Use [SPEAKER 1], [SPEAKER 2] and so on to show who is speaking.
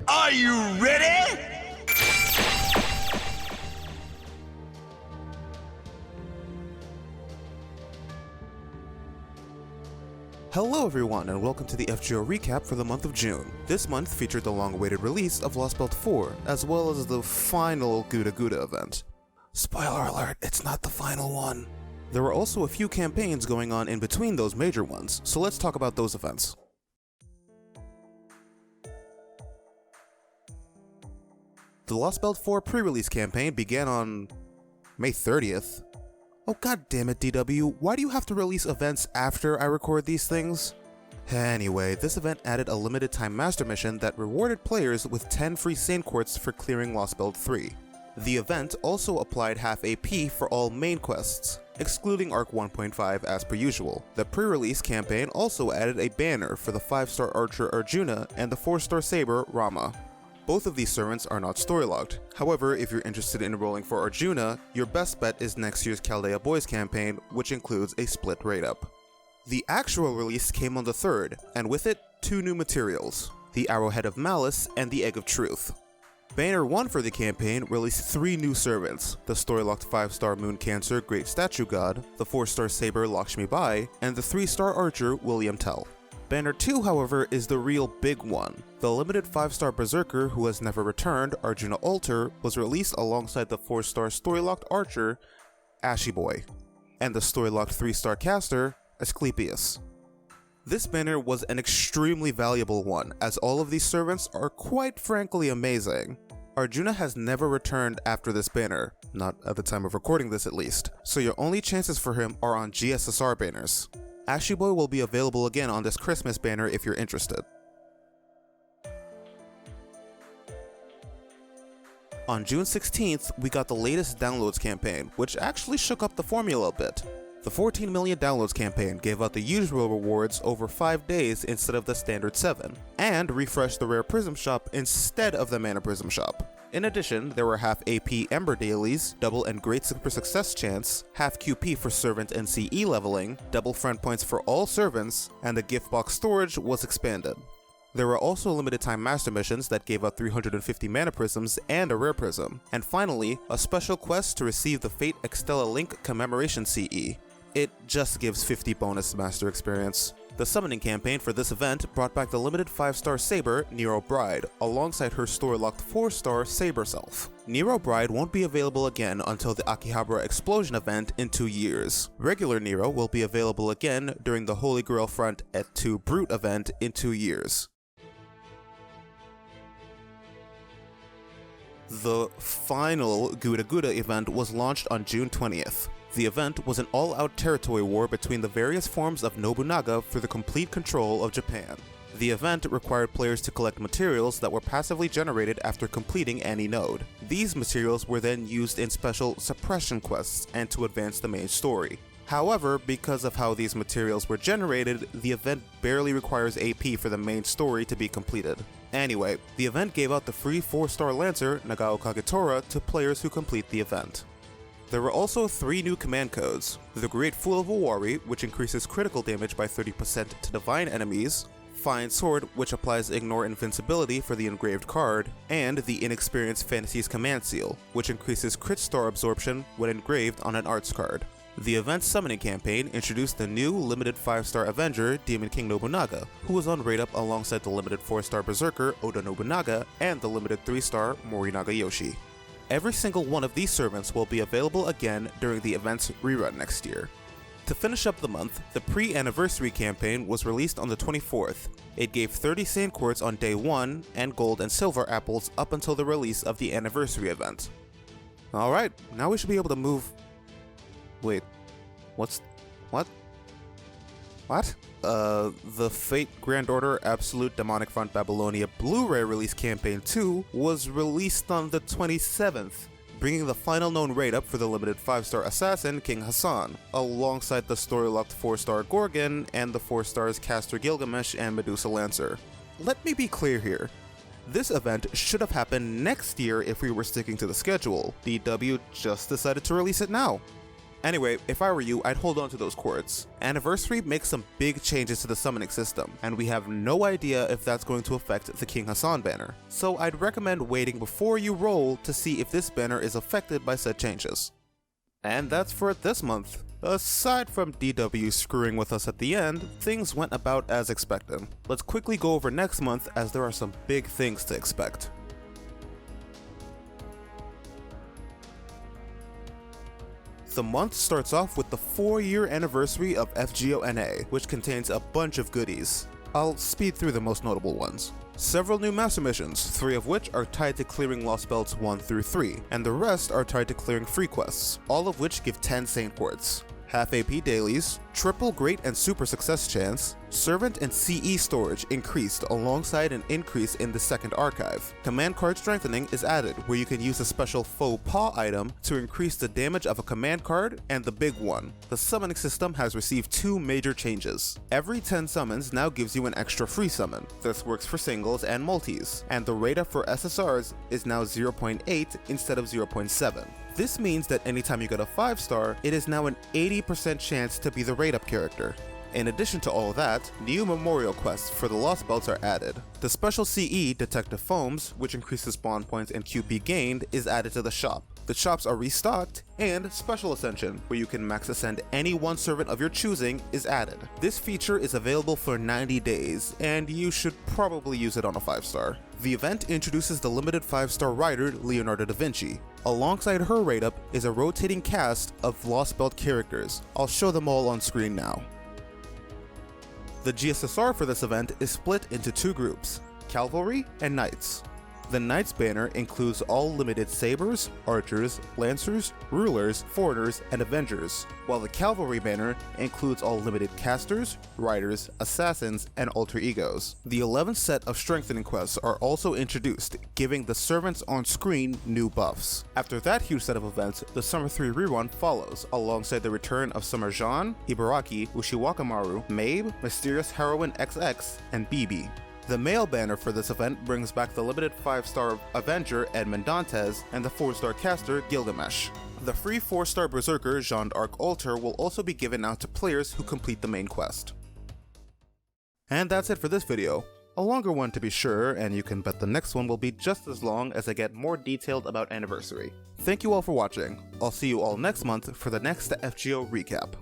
[SPEAKER 1] Are you ready?
[SPEAKER 2] Hello everyone and welcome to the FGO recap for the month of June. This month featured the long-awaited release of Lost Belt 4, as well as the final Guda Guda event. Spoiler alert, it's not the final one. There were also a few campaigns going on in between those major ones, so let's talk about those events. The Lost Belt 4 pre-release campaign began on May 30th. Oh god damn it, DW, why do you have to release events after I record these things? Anyway, this event added a limited time master mission that rewarded players with 10 free Sane Quartz for clearing Lost Belt 3. The event also applied half AP for all main quests, excluding Arc 1.5 as per usual. The pre-release campaign also added a banner for the 5-star Archer Arjuna and the 4-star Saber Rama. Both of these servants are not story-logged. However, if you're interested in enrolling for Arjuna, your best bet is next year's Chaldea Boys campaign, which includes a split rate-up. The actual release came on the 3rd, and with it, 2 new materials, the Arrowhead of Malice and the Egg of Truth. Banner 1 for the campaign released 3 new servants, the story-locked 5-star Moon Cancer Great Statue God, the 4-star Saber Lakshmi Bai, and the 3-star Archer William Tell. Banner 2, however, is the real big one. The limited 5-star Berserker who has never returned, Arjuna Alter, was released alongside the 4-star story-locked Archer, Ashy Boy, and the story-locked 3-star caster, Asclepius. This banner was an extremely valuable one, as all of these servants are quite frankly amazing. Arjuna has never returned after this banner, not at the time of recording this at least, so your only chances for him are on GSSR banners. Ashy Boy will be available again on this Christmas banner if you're interested. On June 16th, we got the latest downloads campaign, which actually shook up the formula a bit. The 14 million downloads campaign gave out the usual rewards over 5 days instead of the standard 7, and refreshed the rare prism shop instead of the mana prism shop. In addition, there were half AP Ember dailies, double and great super success chance, half QP for servant and CE leveling, double friend points for all servants, and the gift box storage was expanded. There were also limited time master missions that gave out 350 mana prisms and a rare prism, and finally, a special quest to receive the Fate Extella Link commemoration CE. It just gives 50 bonus master experience. The summoning campaign for this event brought back the limited 5-star Saber, Nero Bride, alongside her story-locked 4-star Saber self. Nero Bride won't be available again until the Akihabara Explosion event in 2 years. Regular Nero will be available again during the Holy Grail Front at 2 Brute event in 2 years. The final Guda Guda event was launched on June 20th. The event was an all-out territory war between the various forms of Nobunaga for the complete control of Japan. The event required players to collect materials that were passively generated after completing any node. These materials were then used in special suppression quests and to advance the main story. However, because of how these materials were generated, the event barely requires AP for the main story to be completed. Anyway, the event gave out the free 4-star Lancer, Nagao Kagetora, to players who complete the event. There were also 3 new command codes: the Great Fool of Owari, which increases critical damage by 30% to divine enemies, Fine Sword, which applies Ignore Invincibility for the engraved card, and the Inexperienced Fantasies Command Seal, which increases crit star absorption when engraved on an arts card. The event's summoning campaign introduced the new limited 5-star Avenger, Demon King Nobunaga, who was on raid-up alongside the limited 4-star Berserker, Oda Nobunaga, and the limited 3-star Morinaga Yoshi. Every single one of these servants will be available again during the event's rerun next year. To finish up the month, the pre-anniversary campaign was released on the 24th. It gave 30 Sane Quartz on day 1 and gold and silver apples up until the release of the anniversary event. Alright, now we should be able to move... Wait, what? The Fate Grand Order Absolute Demonic Front Babylonia Blu-ray release campaign 2 was released on the 27th, bringing the final known raid up for the limited 5-star assassin King Hassan, alongside the story-locked 4-star Gorgon and the 4-stars Caster Gilgamesh and Medusa Lancer. Let me be clear here. This event should have happened next year if we were sticking to the schedule. DW just decided to release it now. Anyway, if I were you, I'd hold on to those cords. Anniversary makes some big changes to the summoning system, and we have no idea if that's going to affect the King Hassan banner. So I'd recommend waiting before you roll to see if this banner is affected by said changes. And that's for it this month. Aside from DW screwing with us at the end, things went about as expected. Let's quickly go over next month as there are some big things to expect. The month starts off with the 4-year anniversary of FGO NA, which contains a bunch of goodies. I'll speed through the most notable ones. Several new master missions, 3 of which are tied to clearing Lost Belts 1 through 3, and the rest are tied to clearing free quests, all of which give 10 Saint Quartz. Half AP dailies, triple great and super success chance, servant and CE storage increased alongside an increase in the second archive. Command card strengthening is added, where you can use a special faux pas item to increase the damage of a command card, and the big one, the summoning system has received 2 major changes. Every 10 summons now gives you an extra free summon. This works for singles and multis, and the rate up for SSRs is now 0.8 instead of 0.7. This means that anytime you get a 5-star, it is now an 80% chance to be the rate-up character. In addition to all that, new memorial quests for the Lost Belts are added. The special CE, Detective Foams, which increases spawn points and QP gained, is added to the shop. The shops are restocked, and Special Ascension, where you can max ascend any one servant of your choosing, is added. This feature is available for 90 days, and you should probably use it on a 5-star. The event introduces the limited 5-star rider Leonardo da Vinci. Alongside her rate-up is a rotating cast of Lost Belt characters. I'll show them all on screen now. The GSSR for this event is split into 2 groups, Cavalry and Knights. The Knights banner includes all limited sabers, archers, lancers, rulers, foreigners, and avengers, while the Cavalry banner includes all limited casters, riders, assassins, and alter egos. The 11th set of strengthening quests are also introduced, giving the servants on screen new buffs. After that huge set of events, the Summer 3 rerun follows, alongside the return of Summer Jean, Ibaraki, Ushiwakamaru, Mabe, Mysterious Heroine XX, and Bibi. The male banner for this event brings back the limited 5-star Avenger Edmond Dantes and the 4-star caster Gilgamesh. The free 4-star Berserker Jean d'Arc Alter will also be given out to players who complete the main quest. And that's it for this video. A longer one to be sure, and you can bet the next one will be just as long as I get more detailed about Anniversary. Thank you all for watching. I'll see you all next month for the next FGO recap.